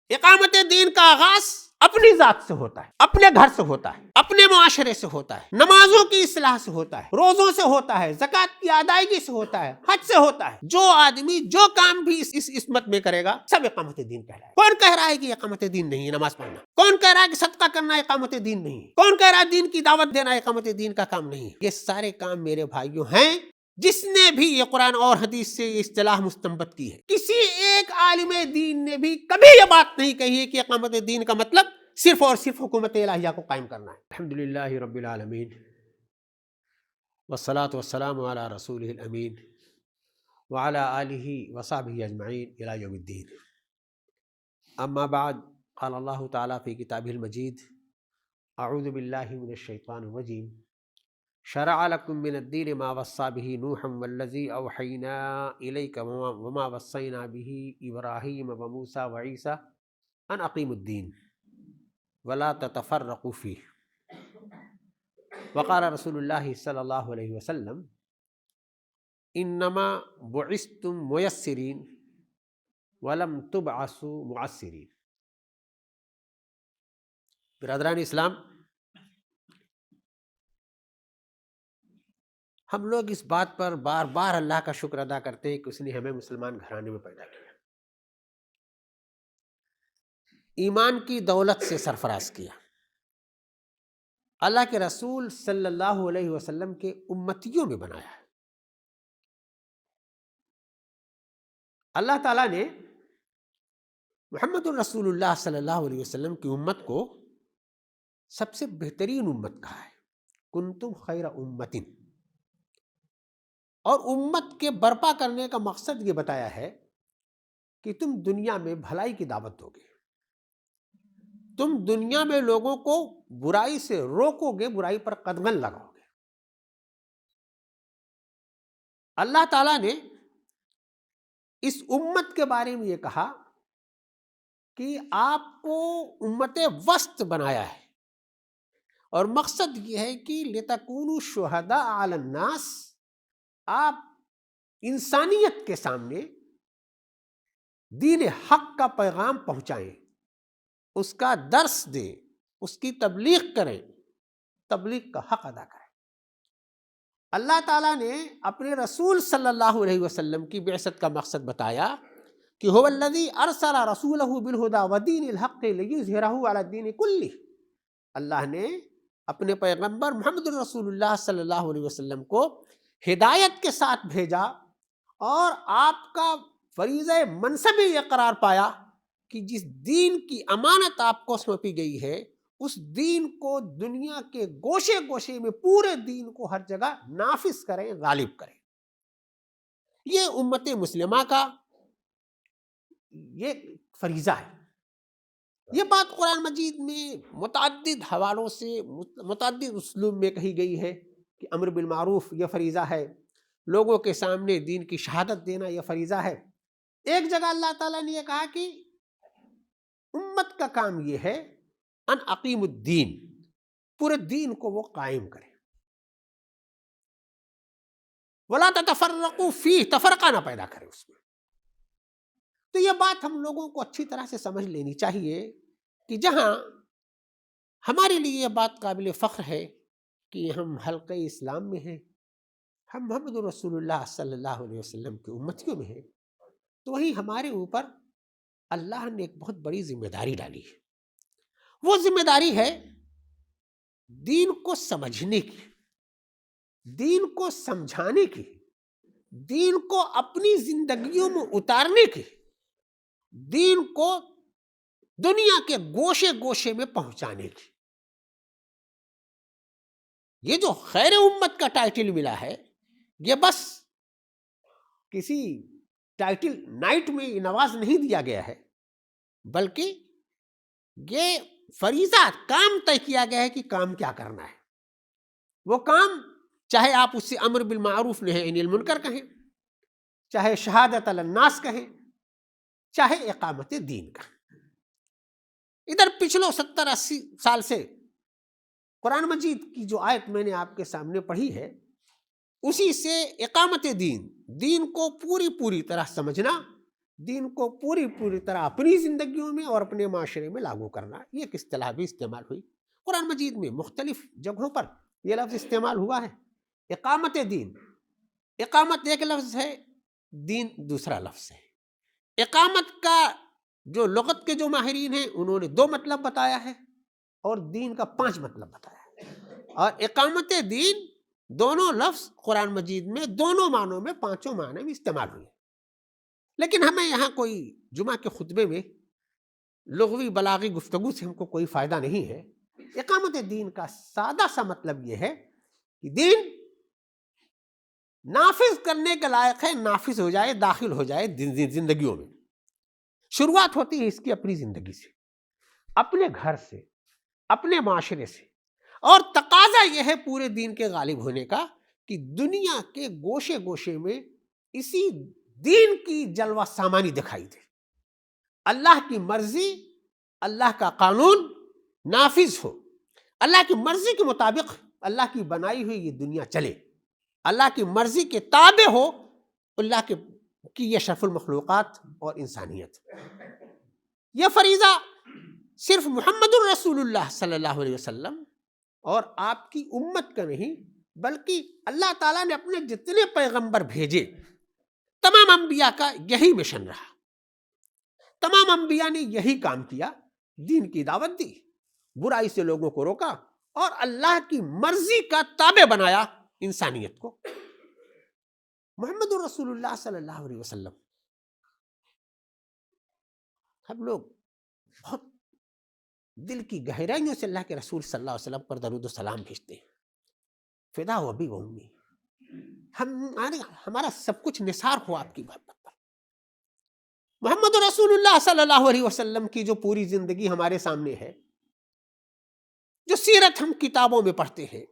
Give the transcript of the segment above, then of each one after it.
اقامت دین کا آغاز اپنی ذات سے ہوتا ہے، اپنے گھر سے ہوتا ہے، اپنے معاشرے سے ہوتا ہے، نمازوں کی اصلاح سے ہوتا ہے، روزوں سے ہوتا ہے، زکوٰۃ کی ادائیگی سے ہوتا ہے، حج سے ہوتا ہے۔ جو آدمی جو کام بھی اس امت میں کرے گا سب اقامت دین کہلائے۔ کون کہہ رہا ہے کہ اقامت دین نہیں ہے نماز پڑھنا؟ کون کہہ رہا ہے کہ صدقہ کرنا اقامت دین نہیں ہے؟ کون کہہ رہا ہے دین کی دعوت دینا اقامت دین کا کام نہیں ہے؟ یہ سارے کام میرے بھائیوں ہیں جس نے بھی یہ قرآن اور حدیث سے یہ اصطلاح مستنبط کی ہے۔ کسی ایک عالم دین نے بھی کبھی یہ بات نہیں کہی ہے کہ اقامت دین کا مطلب صرف اور صرف حکومت الہیہ کو قائم کرنا ہے۔ الحمدللہ رب العالمین والصلاة والسلام علی رسولہ الامین وعلی آلہ وصحبہ اجمعین الی یوم الدین۔ اما بعد، قال اللہ تعالی فی کتابہ المجید اعوذ باللہ من الشیطان الرجیم شرع لکم من الدین ما وصی بہ نوحا والذی اوحینا الیک وما وصینا بہ ابراہیم وموسیٰ وعیسیٰ ان اقیموا الدین ولا تتفرقوا فیہ۔ وقال رسول اللہ صلی اللہ علیہ وسلم انما بعثتم میسرین ولم تبعثوا معسرین۔ برادران اسلام، ہم لوگ اس بات پر بار بار اللہ کا شکر ادا کرتے ہیں کہ اس نے ہمیں مسلمان گھرانے میں پیدا کیا، ایمان کی دولت سے سرفراز کیا، اللہ کے رسول صلی اللہ علیہ وسلم کے امتیوں میں بنایا ہے۔ اللہ تعالیٰ نے محمد الرسول اللہ صلی اللہ علیہ وسلم کی امت کو سب سے بہترین امت کہا ہے، کنتم خیر امت، اور امت کے برپا کرنے کا مقصد یہ بتایا ہے کہ تم دنیا میں بھلائی کی دعوت دو گے، تم دنیا میں لوگوں کو برائی سے روکو گے، برائی پر قدغن لگاؤ گے۔ اللہ تعالیٰ نے اس امت کے بارے میں یہ کہا کہ آپ کو امت وسط بنایا ہے، اور مقصد یہ ہے کہ لِتَكُونُوا شُهَدَاءَ عَلَى النَّاسِ، آپ انسانیت کے سامنے دین حق کا پیغام پہنچائیں، اس کا درس دیں، اس کی تبلیغ کریں، تبلیغ کا حق ادا کریں۔ اللہ تعالیٰ نے اپنے رسول صلی اللہ علیہ وسلم کی بعثت کا مقصد بتایا کہ هو الذی ارسل رسولہ بالہدی ودین الحق لیظہرہ علی الدین کلہ۔ اللہ نے اپنے پیغمبر محمد رسول اللہ صلی اللہ علیہ وسلم کو ہدایت کے ساتھ بھیجا، اور آپ کا فریضہ منصب یہ قرار پایا کہ جس دین کی امانت آپ کو سونپی گئی ہے اس دین کو دنیا کے گوشے گوشے میں پورے دین کو ہر جگہ نافذ کریں، غالب کریں۔ یہ امت مسلمہ کا یہ فریضہ ہے۔ یہ بات قرآن مجید میں متعدد حوالوں سے متعدد اسلوب میں کہی گئی ہے کہ امر بالمعروف یہ فریضہ ہے، لوگوں کے سامنے دین کی شہادت دینا یہ فریضہ ہے۔ ایک جگہ اللہ تعالیٰ نے یہ کہا کہ امت کا کام یہ ہے ان اقیم الدین، پورے دین کو وہ قائم کرے، ولا تتفرقوا فیہ، تفرقہ نہ پیدا کرے اس میں۔ تو یہ بات ہم لوگوں کو اچھی طرح سے سمجھ لینی چاہیے کہ جہاں ہمارے لیے یہ بات قابل فخر ہے کہ ہم حلقہ اسلام میں ہیں، ہم محمد رسول اللہ صلی اللہ علیہ وسلم کی امتیوں میں ہیں، تو وہیں ہمارے اوپر اللہ نے ایک بہت بڑی ذمہ داری ڈالی ہے۔ وہ ذمہ داری ہے دین کو سمجھنے کی، دین کو سمجھانے کی، دین کو اپنی زندگیوں میں اتارنے کی، دین کو دنیا کے گوشے گوشے میں پہنچانے کی۔ یہ جو خیر امت کا ٹائٹل ملا ہے یہ بس کسی ٹائٹل نائٹ میں نواز نہیں دیا گیا ہے، بلکہ یہ فریضہ کام طے کیا گیا ہے کہ کام کیا کرنا ہے۔ وہ کام چاہے آپ اس سے امر بالمعروف نہی عن المنکر کہیں، چاہے شہادت علی الناس کہیں، چاہے اقامت دین کا۔ ادھر پچھلوں 70-80 سال سے قرآن مجید کی جو آیت میں نے آپ کے سامنے پڑھی ہے اسی سے اقامت دین، دین کو پوری طرح سمجھنا، دین کو پوری طرح اپنی زندگیوں میں اور اپنے معاشرے میں لاگو کرنا، یہ ایک اصطلاح بھی استعمال ہوئی۔ قرآن مجید میں مختلف جگہوں پر یہ لفظ استعمال ہوا ہے۔ اقامت دین، اقامت ایک لفظ ہے، دین دوسرا لفظ ہے۔ اقامت کا جو لغت کے جو ماہرین ہیں انہوں نے 2 مطلب بتایا ہے، اور دین کا 5 مطلب بتایا ہے۔ اور اقامت دین دونوں لفظ قرآن مجید میں دونوں معنوں میں، 5 معنوں میں استعمال ہوئے، لیکن ہمیں یہاں کوئی جمعہ کے خطبے میں لغوی بلاغی گفتگو سے ہم کو کوئی فائدہ نہیں ہے۔ اقامت دین کا سادہ سا مطلب یہ ہے کہ دین نافذ کرنے کے لائق ہے، نافذ ہو جائے، داخل ہو جائے زندگیوں میں۔ شروعات ہوتی ہے اس کی اپنی زندگی سے، اپنے گھر سے، اپنے معاشرے سے، اور تقاضا یہ ہے پورے دین کے غالب ہونے کا کہ دنیا کے گوشے گوشے میں اسی دین کی جلوہ سامانی دکھائی دے، اللہ کی مرضی، اللہ کا قانون نافذ ہو، اللہ کی مرضی کے مطابق اللہ کی بنائی ہوئی یہ دنیا چلے، اللہ کی مرضی کے تابع ہو اللہ کی یہ اشرف المخلوقات اور انسانیت۔ یہ فریضہ صرف محمد الرسول اللہ صلی اللہ علیہ وسلم اور آپ کی امت کا نہیں، بلکہ اللہ تعالیٰ نے اپنے جتنے پیغمبر بھیجے تمام انبیاء کا یہی مشن رہا۔ تمام انبیاء نے یہی کام کیا، دین کی دعوت دی، برائی سے لوگوں کو روکا، اور اللہ کی مرضی کا تابع بنایا انسانیت کو۔ محمد الرسول اللہ صلی اللہ علیہ وسلم، ہم لوگ بہت دل کی گہرائیوں سے اللہ کے رسول صلی اللہ علیہ وسلم پر درود و سلام بھیجتے ہیں۔ فدا ہو ابی و امی، ہمارا سب کچھ نثار ہو آپ کی محبت پر۔ محمد رسول اللہ صلی اللہ علیہ وسلم کی جو پوری زندگی ہمارے سامنے ہے، جو سیرت ہم کتابوں میں پڑھتے ہیں،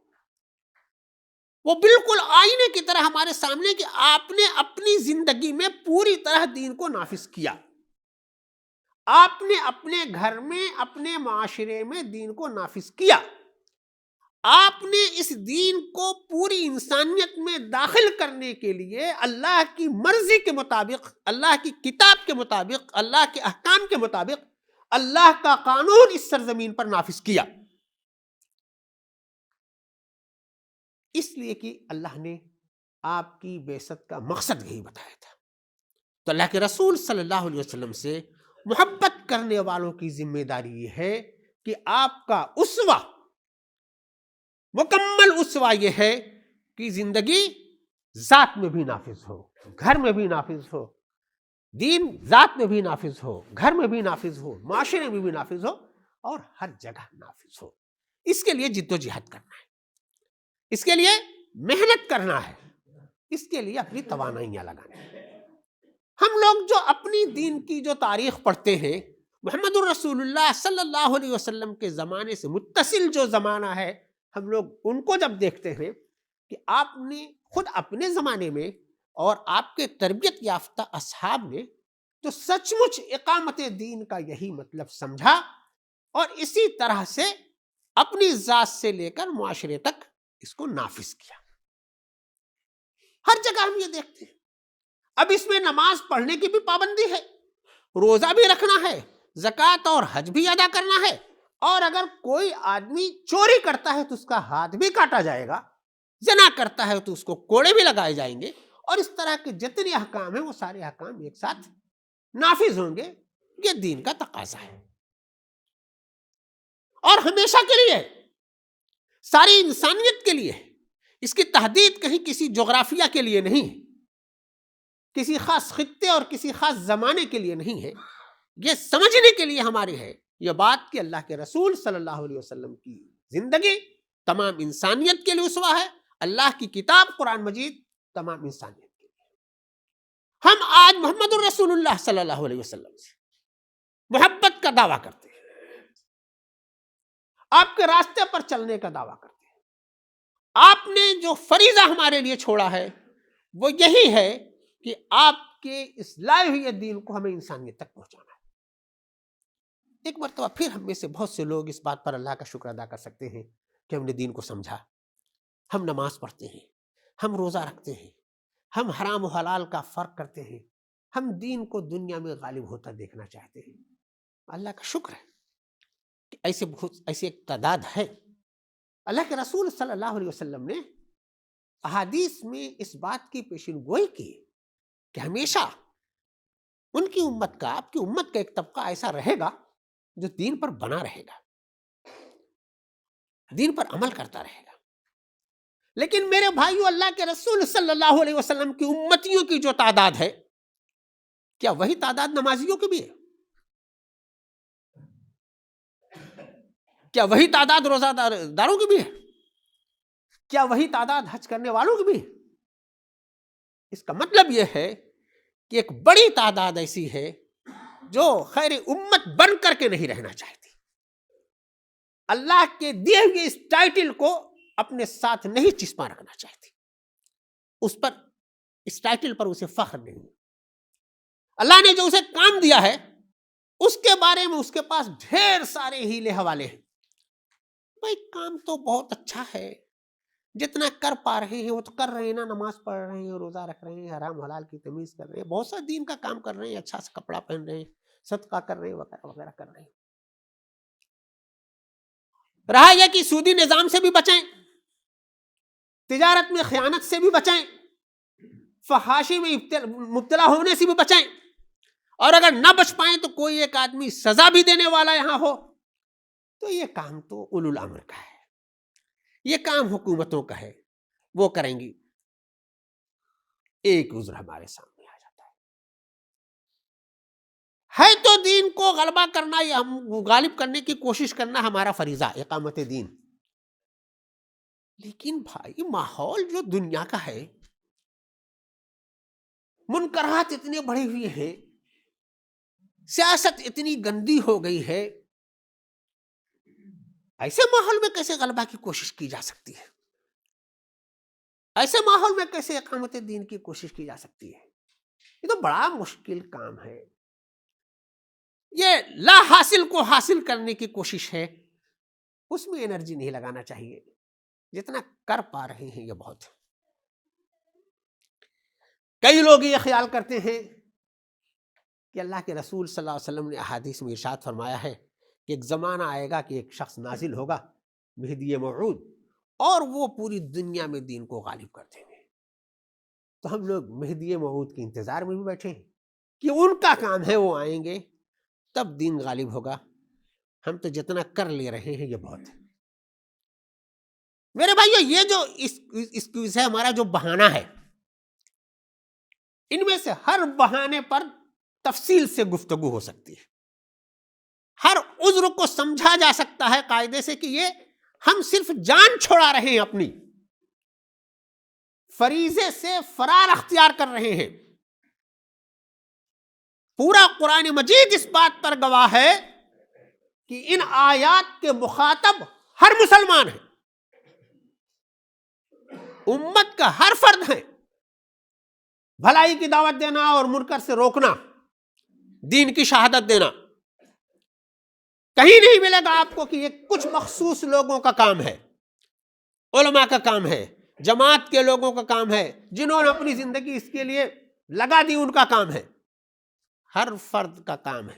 وہ بالکل آئینے کی طرح ہمارے سامنے کہ آپ نے اپنی زندگی میں پوری طرح دین کو نافذ کیا۔ آپ نے اپنے گھر میں، اپنے معاشرے میں دین کو نافذ کیا۔ آپ نے اس دین کو پوری انسانیت میں داخل کرنے کے لیے اللہ کی مرضی کے مطابق، اللہ کی کتاب کے مطابق، اللہ کے احکام کے مطابق اللہ کا قانون اس سرزمین پر نافذ کیا، اس لیے کہ اللہ نے آپ کی بعثت کا مقصد یہی بتایا تھا۔ تو اللہ کے رسول صلی اللہ علیہ وسلم سے محبت کرنے والوں کی ذمہ داری یہ ہے کہ آپ کا اسوہ، مکمل اسوہ یہ ہے کہ زندگی ذات میں بھی نافذ ہو، گھر میں بھی نافذ ہو، دین ذات میں بھی نافذ ہو، گھر میں بھی نافذ ہو، معاشرے میں بھی نافذ ہو، اور ہر جگہ نافذ ہو۔ اس کے لیے جد و جہاد کرنا ہے، اس کے لیے محنت کرنا ہے، اس کے لیے اپنی توانائیاں لگانا ہے۔ ہم لوگ جو اپنی دین کی جو تاریخ پڑھتے ہیں، محمد الرسول اللہ صلی اللہ علیہ وسلم کے زمانے سے متصل جو زمانہ ہے، ہم لوگ ان کو جب دیکھتے ہیں کہ آپ نے خود اپنے زمانے میں اور آپ کے تربیت یافتہ اصحاب نے تو سچ مچ اقامت دین کا یہی مطلب سمجھا، اور اسی طرح سے اپنی ذات سے لے کر معاشرے تک اس کو نافذ کیا۔ ہر جگہ ہم یہ دیکھتے ہیں۔ اب اس میں نماز پڑھنے کی بھی پابندی ہے، روزہ بھی رکھنا ہے، زکوٰۃ اور حج بھی ادا کرنا ہے، اور اگر کوئی آدمی چوری کرتا ہے تو اس کا ہاتھ بھی کاٹا جائے گا، زنا کرتا ہے تو اس کو کوڑے بھی لگائے جائیں گے، اور اس طرح کے جتنے احکام ہیں وہ سارے احکام ایک ساتھ نافذ ہوں گے۔ یہ دین کا تقاضا ہے، اور ہمیشہ کے لیے، ساری انسانیت کے لیے۔ اس کی تحدید کہیں کسی جغرافیہ کے لیے نہیں، کسی خاص خطے اور کسی خاص زمانے کے لیے نہیں ہے، یہ سمجھنے کے لیے ہماری ہے یہ بات کہ اللہ کے رسول صلی اللہ علیہ وسلم کی زندگی تمام انسانیت کے لیے اسوہ ہے، اللہ کی کتاب قرآن مجید تمام انسانیت کے لیے۔ ہم آج محمد الرسول اللہ صلی اللہ علیہ وسلم سے محبت کا دعویٰ کرتے ہیں، آپ کے راستے پر چلنے کا دعویٰ کرتے ہیں۔ آپ نے جو فریضہ ہمارے لیے چھوڑا ہے وہ یہی ہے کہ آپ کے اس لائے ہوئے دین کو ہمیں انسانیت تک پہنچانا ہے۔ ایک مرتبہ پھر ہم میں سے بہت سے لوگ اس بات پر اللہ کا شکر ادا کر سکتے ہیں کہ ہم نے دین کو سمجھا، ہم نماز پڑھتے ہیں، ہم روزہ رکھتے ہیں، ہم حرام و حلال کا فرق کرتے ہیں، ہم دین کو دنیا میں غالب ہوتا دیکھنا چاہتے ہیں. اللہ کا شکر ہے کہ ایسے ایک تعداد ہے. اللہ کے رسول صلی اللہ علیہ وسلم نے احادیث میں اس بات کی پیشین گوئی کی کہ ہمیشہ ان کی امت کا، آپ کی امت کا ایک طبقہ ایسا رہے گا جو دین پر بنا رہے گا، دین پر عمل کرتا رہے گا. لیکن میرے بھائیو، اللہ کے رسول صلی اللہ علیہ وسلم کی امتیوں کی جو تعداد ہے، کیا وہی تعداد نمازیوں کی بھی ہے؟ کیا وہی تعداد روزہ داروں کی بھی ہے؟ کیا وہی تعداد حج کرنے والوں کی بھی ہے؟ اس کا مطلب یہ ہے کہ ایک بڑی تعداد ایسی ہے جو خیر امت بن کر کے نہیں رہنا چاہتی، اللہ کے دیے ہوئے اس ٹائٹل کو اپنے ساتھ نہیں چسپاں رکھنا چاہتی، اس پر، اس ٹائٹل پر اسے فخر نہیں. اللہ نے جو اسے کام دیا ہے اس کے بارے میں اس کے پاس ڈھیر سارے ہیلے حوالے ہیں. بھائی کام تو بہت اچھا ہے، جتنا کر پا رہے ہیں وہ تو کر رہے ہیں نا، نماز پڑھ رہے ہیں، روزہ رکھ رہے ہیں، حرام حلال کی تمیز کر رہے ہیں، بہت سا دین کا کام کر رہے ہیں، اچھا سا کپڑا پہن رہے ہیں، صدقہ کر رہے ہیں، وغیرہ وغیرہ کر رہے ہیں. رہا یہ کہ سودی نظام سے بھی بچیں، تجارت میں خیانت سے بھی بچیں، فحاشی میں مبتلا ہونے سے بھی بچیں، اور اگر نہ بچ پائیں تو کوئی ایک آدمی سزا بھی دینے والا یہاں ہو، تو یہ کام تو اولو الامر کا ہے، یہ کام حکومتوں کا ہے، وہ کریں گی. ایک عذر ہمارے سامنے آ جاتا ہے تو دین کو غلبہ کرنا یا ہم غالب کرنے کی کوشش کرنا ہمارا فریضہ، اقامت دین. لیکن بھائی ماحول جو دنیا کا ہے، منکرات اتنے بڑھے ہوئے ہیں، سیاست اتنی گندی ہو گئی ہے، ایسے ماحول میں کیسے غلبہ کی کوشش کی جا سکتی ہے؟ ایسے ماحول میں کیسے اقامت دین کی کوشش کی جا سکتی ہے؟ یہ تو بڑا مشکل کام ہے. یہ لا حاصل کو حاصل کرنے کی کوشش ہے، اس میں انرجی نہیں لگانا چاہیے، جتنا کر پا رہے ہیں یہ بہت. کئی لوگ یہ خیال کرتے ہیں کہ اللہ کے رسول صلی اللہ علیہ وسلم نے احادیث میں ارشاد فرمایا ہے کہ ایک زمانہ آئے گا کہ ایک شخص نازل ہوگا، مہدی موعود، اور وہ پوری دنیا میں دین کو غالب کر دیں گے. تو ہم لوگ مہدی موعود کے انتظار میں بھی بیٹھے ہیں کہ ان کا کام ہے، وہ آئیں گے تب دین غالب ہوگا. ہم تو جتنا کر لے رہے ہیں یہ بہت ہے. میرے بھائیو، یہ جو ایکسکیوز ہے، ہمارا جو بہانہ ہے، ان میں سے ہر بہانے پر تفصیل سے گفتگو ہو سکتی ہے، ہر عذر کو سمجھا جا سکتا ہے قاعدے سے کہ یہ ہم صرف جان چھوڑا رہے ہیں، اپنی فریضے سے فرار اختیار کر رہے ہیں. پورا قرآن مجید اس بات پر گواہ ہے کہ ان آیات کے مخاطب ہر مسلمان ہے، امت کا ہر فرد ہے. بھلائی کی دعوت دینا اور منکر سے روکنا، دین کی شہادت دینا. کہیں نہیں ملے گا آپ کو کہ یہ کچھ مخصوص لوگوں کا کام ہے، علماء کا کام ہے، جماعت کے لوگوں کا کام ہے، جنہوں نے اپنی زندگی اس کے لیے لگا دی، ان کا کام ہے. ہر فرد کا کام ہے.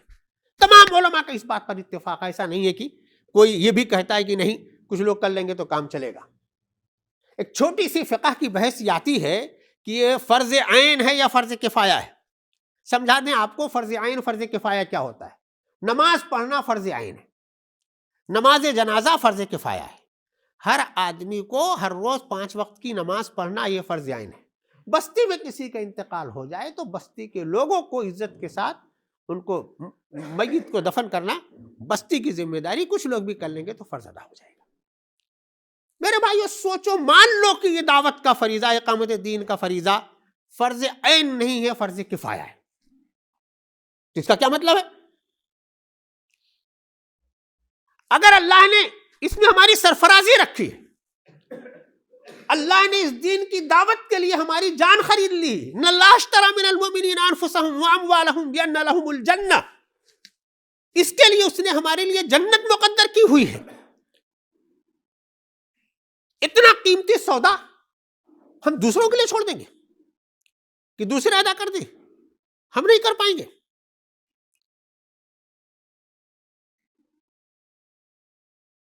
تمام علماء کا اس بات پر اتفاق. ایسا نہیں ہے کہ کوئی یہ بھی کہتا ہے کہ نہیں کچھ لوگ کر لیں گے تو کام چلے گا. ایک چھوٹی سی فقہ کی بحث یہ آتی ہے کہ یہ فرض عین ہے یا فرض کفایہ ہے. سمجھا دیں آپ کو فرض عین فرض کفایہ کیا ہوتا ہے. نماز پڑھنا فرض عین ہے، نماز جنازہ فرض کفایہ ہے. ہر آدمی کو ہر روز 5 وقت کی نماز پڑھنا یہ فرض عین ہے. بستی میں کسی کا انتقال ہو جائے تو بستی کے لوگوں کو عزت کے ساتھ ان کو میت کو دفن کرنا بستی کی ذمہ داری، کچھ لوگ بھی کر لیں گے تو فرض ادا ہو جائے گا. میرے بھائیو سوچو، مان لو کہ یہ دعوت کا فریضہ، اقامت دین کا فریضہ فرض عین نہیں ہے، فرض کفایہ ہے. اس کا کیا مطلب ہے؟ اگر اللہ نے اس میں ہماری سرفرازی رکھی ہے، اللہ نے اس دین کی دعوت کے لیے ہماری جان خرید لی، ان اللہ اشتری من المؤمنین انفسهم واموالهم بان لهم الجنہ، اس کے لیے اس نے ہمارے لیے جنت مقدر کی ہوئی ہے. اتنا قیمتی سودا ہم دوسروں کے لیے چھوڑ دیں گے کہ دوسرے ادا کر دیں؟ ہم نہیں کر پائیں گے.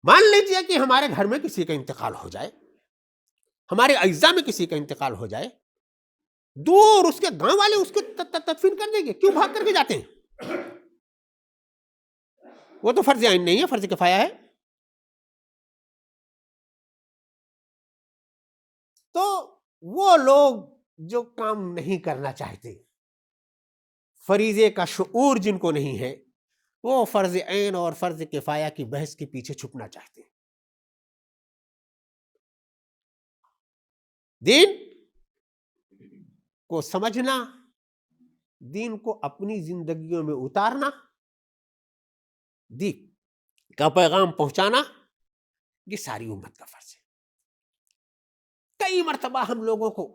مان لیجیے کہ ہمارے گھر میں کسی کا انتقال ہو جائے, ہمارے اجزاء میں کسی کا انتقال ہو جائے, دور اس کے گاؤں والے اس کو تدفین کر دیں گے, کیوں بھاگ کر کے جاتے ہیں؟ وہ تو فرض عین نہیں ہے, فرض کفایہ ہے. تو وہ لوگ جو کام نہیں کرنا چاہتے, فریضے کا شعور جن کو نہیں ہے, وہ فرض عین اور فرض کفایہ کی بحث کے پیچھے چھپنا چاہتے ہیں. دین کو سمجھنا, دین کو اپنی زندگیوں میں اتارنا, دین کا پیغام پہنچانا, یہ ساری امت کا فرض ہے. کئی مرتبہ ہم لوگوں کو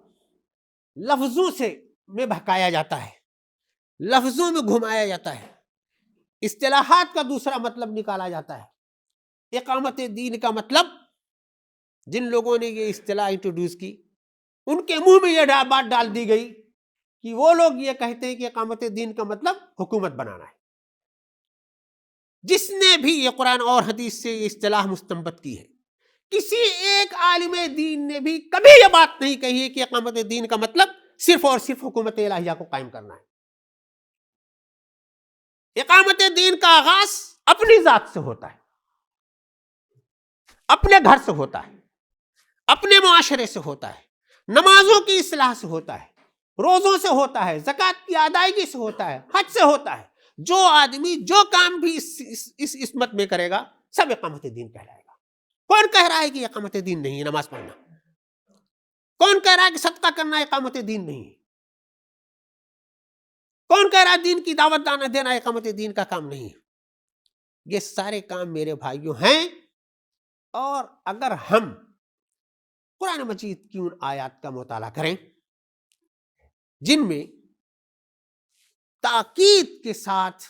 لفظوں سے میں بہکایا جاتا ہے, لفظوں میں گھمایا جاتا ہے, اصطلاحات کا دوسرا مطلب نکالا جاتا ہے. اقامت دین کا مطلب, جن لوگوں نے یہ اصطلاح انٹروڈیوس کی, ان کے منہ میں یہ بات ڈال دی گئی کہ وہ لوگ یہ کہتے ہیں کہ اقامت دین کا مطلب حکومت بنانا ہے. جس نے بھی یہ قرآن اور حدیث سے یہ اصطلاح مستنبط کی ہے, کسی ایک عالم دین نے بھی کبھی یہ بات نہیں کہی ہے کہ اقامت دین کا مطلب صرف اور صرف حکومت الہیہ کو قائم کرنا ہے. اقامت دین کا آغاز اپنی ذات سے ہوتا ہے, اپنے گھر سے ہوتا ہے, اپنے معاشرے سے ہوتا ہے, نمازوں کی اصلاح سے ہوتا ہے, روزوں سے ہوتا ہے, زکوٰۃ کی ادائیگی سے ہوتا ہے, حج سے ہوتا ہے. جو آدمی جو کام بھی اس امت میں کرے گا, سب اقامت دین کہلائے گا. کون کہہ رہا ہے کہ اقامت دین نہیں ہے نماز پڑھنا؟ کون کہہ رہا ہے کہ صدقہ کرنا اقامت دین نہیں ہے؟ کون کہہ رہا ہے دین کی دعوت دینا اقامت دین کا کام نہیں ہے؟ یہ سارے کام میرے بھائیوں ہیں. اور اگر ہم قرآن مجید کی ان آیات کا مطالعہ کریں جن میں تاکید کے ساتھ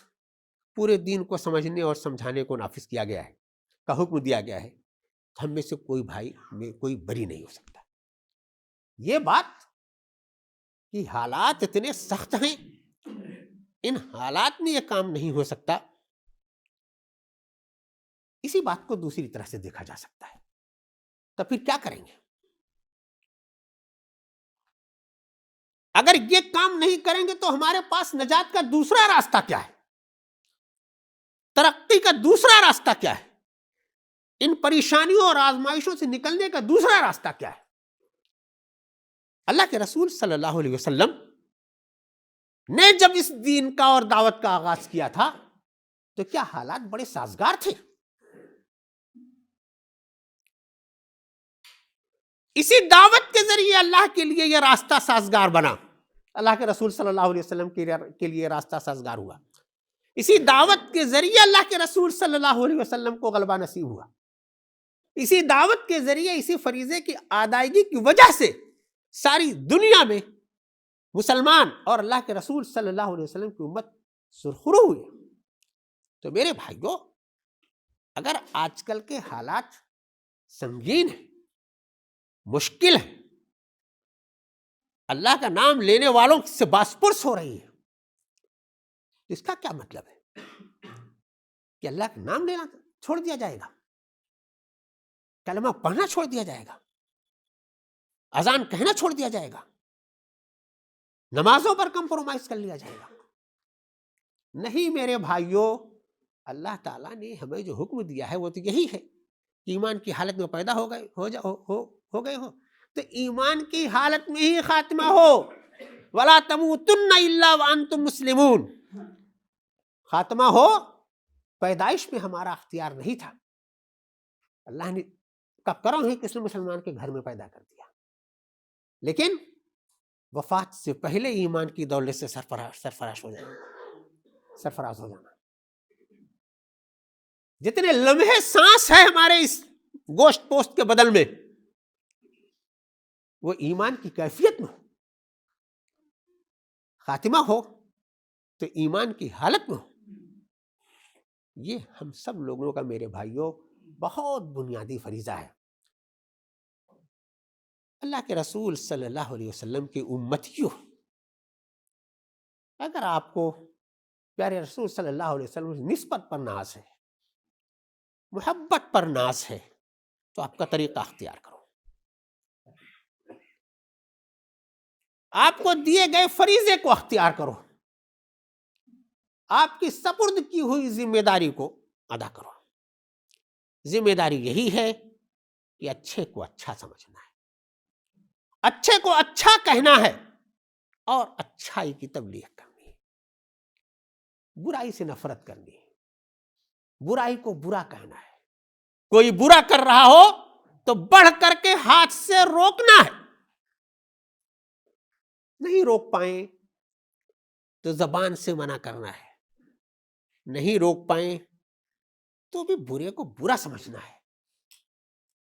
پورے دین کو سمجھنے اور سمجھانے کو نافذ کیا گیا ہے, کا حکم دیا گیا ہے, ہم میں سے کوئی بھائی میں کوئی بری نہیں ہو سکتا. یہ بات کہ حالات اتنے سخت ہیں, ان حالات میں یہ کام نہیں ہو سکتا, اسی بات کو دوسری طرح سے دیکھا جا سکتا ہے. تو پھر کیا کریں گے؟ اگر یہ کام نہیں کریں گے تو ہمارے پاس نجات کا دوسرا راستہ کیا ہے؟ ترقی کا دوسرا راستہ کیا ہے؟ ان پریشانیوں اور آزمائشوں سے نکلنے کا دوسرا راستہ کیا ہے؟ اللہ کے رسول صلی اللہ علیہ وسلم نے جب اس دین کا اور دعوت کا آغاز کیا تھا تو کیا حالات بڑے سازگار تھے؟ اسی دعوت کے ذریعے اللہ کے لیے یہ راستہ سازگار بنا, اللہ کے رسول صلی اللہ علیہ وسلم کے لیے راستہ سازگار ہوا. اسی دعوت کے ذریعے اللہ کے رسول صلی اللہ علیہ وسلم کو غلبہ نصیب ہوا. اسی دعوت کے ذریعے, اسی فریضے کی ادائیگی کی وجہ سے ساری دنیا میں مسلمان اور اللہ کے رسول صلی اللہ علیہ وسلم کی امت سرخرو ہوئی. تو میرے بھائیو, اگر آج کل کے حالات سنگین ہیں, مشکل ہے, اللہ کا نام لینے والوں سے باس پرس ہو رہی ہے, تو اس کا کیا مطلب ہے کہ اللہ کا نام لینا چھوڑ دیا جائے گا, کلمہ پڑھنا چھوڑ دیا جائے گا, اذان کہنا چھوڑ دیا جائے گا, نمازوں پر کمپرومائز کر لیا جائے گا؟ نہیں میرے بھائیوں, اللہ تعالیٰ نے ہمیں جو حکم دیا ہے وہ تو یہی ہے کہ ایمان کی حالت میں پیدا ہو گئے ہو تو ایمان کی حالت میں ہی خاتمہ ہو. وَلَا تَمُوتُنَّ إِلَّا وَأَنْتُمْ مُسْلِمُونَ. خاتمہ ہو, پیدائش میں ہمارا اختیار نہیں تھا, اللہ نے کا کرم ہے کہ اس نے مسلمان کے گھر میں پیدا کر دیا, لیکن وفات سے پہلے ایمان کی دولت سے سرفراز ہو جانا. جتنے لمحے سانس ہے ہمارے اس گوشت پوست کے بدل میں, وہ ایمان کی کیفیت میں ہو. خاتمہ ہو تو ایمان کی حالت میں ہو. یہ ہم سب لوگوں کا میرے بھائیوں بہت بنیادی فریضہ ہے. اللہ کے رسول صلی اللہ علیہ وسلم کی امتیوں, اگر آپ کو پیارے رسول صلی اللہ علیہ وسلم کی نسبت پر ناز ہے، محبت پر ناز ہے، تو آپ کا طریقہ اختیار کرو. آپ کو دیے گئے فریضے کو اختیار کرو، آپ کی سپرد کی ہوئی ذمہ داری کو ادا کرو. ذمہ داری یہی ہے کہ اچھے کو اچھا سمجھنا ہے، اچھے کو اچھا کہنا ہے اور اچھائی کی تبلیغ کرنی ہے، برائی سے نفرت کرنی ہے، برائی کو برا کہنا ہے. کوئی برا کر رہا ہو تو بڑھ کر کے ہاتھ سے روکنا ہے. نہیں روک پائیں تو زبان سے منع کرنا ہے، نہیں روک پائیں تو بھی برے کو برا سمجھنا ہے.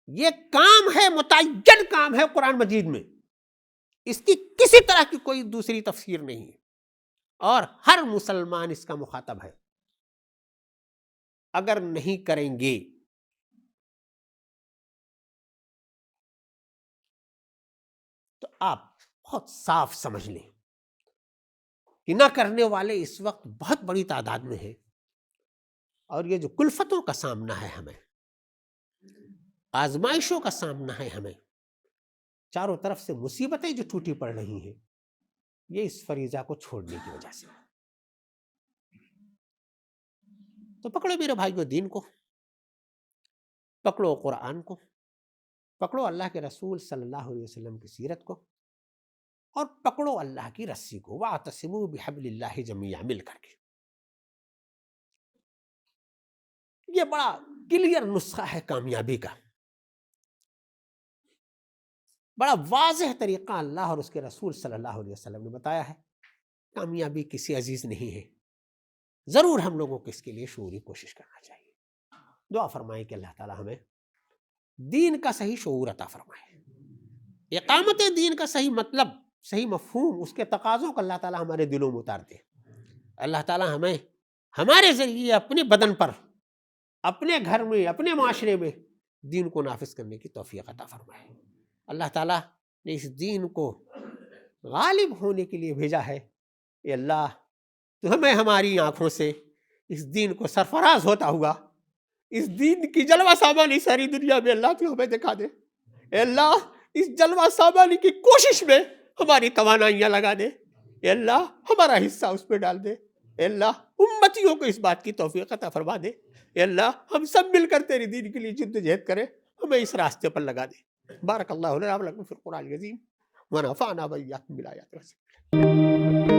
یہ کام ہے، متعین کام ہے قرآن مجید میں، اس کی کسی طرح کی کوئی دوسری تفسیر نہیں ہے، اور ہر مسلمان اس کا مخاطب ہے. اگر نہیں کریں گے تو آپ بہت صاف سمجھ لیں کہ نہ کرنے والے اس وقت بہت بڑی تعداد میں ہیں، اور یہ جو کلفتوں کا سامنا ہے، ہمیں آزمائشوں کا سامنا ہے، ہمیں چاروں طرف سے مصیبتیں جو ٹوٹی پڑ رہی ہیں، یہ اس فریضہ کو چھوڑنے کی وجہ سے. تو پکڑو میرے بھائیو دین کو، پکڑو قرآن کو، پکڑو اللہ کے رسول صلی اللہ علیہ وسلم کی سیرت کو، اور پکڑو اللہ کی رسی کو. وَاعْتَصِمُوا بِحَبْلِ اللَّهِ جَمِيعًا، مل کر کے. یہ بڑا کلیئر نسخہ ہے کامیابی کا، بڑا واضح طریقہ اللہ اور اس کے رسول صلی اللہ علیہ وسلم نے بتایا ہے. کامیابی کسی عزیز نہیں ہے، ضرور ہم لوگوں کو اس کے لیے شعوری کوشش کرنا چاہیے. دعا فرمائیں کہ اللہ تعالی ہمیں دین کا صحیح شعور عطا فرمائے، اقامت دین کا صحیح مطلب، صحیح مفہوم، اس کے تقاضوں کو اللہ تعالی ہمارے دلوں میں اتار دے. اللہ تعالی ہمیں ہمارے ذریعے اپنے بدن پر، اپنے گھر میں، اپنے معاشرے میں دین کو نافذ کرنے کی توفیق عطا فرمائے. اللہ تعالیٰ نے اس دین کو غالب ہونے کے لیے بھیجا ہے. اے اللہ تو ہمیں ہماری آنکھوں سے اس دین کو سرفراز ہوتا ہوا، اس دین کی جلوہ سامانی ساری دنیا میں اللہ تو ہمیں دکھا دے. اے اللہ اس جلوہ سامانی کی کوشش میں ہماری توانائیاں لگا دے. اے اللہ ہمارا حصہ اس پہ ڈال دے. اے اللہ امتیوں کو اس بات کی توفیق عطا فرما دے. اے اللہ ہم سب مل کر تیری دین کے لیے جد جہد کریں، ہمیں اس راستے پر لگا دے. بارک اللہ لنا ولکم فی القرآن العظیم ونفعنا وإیاکم بالآیات والذکر.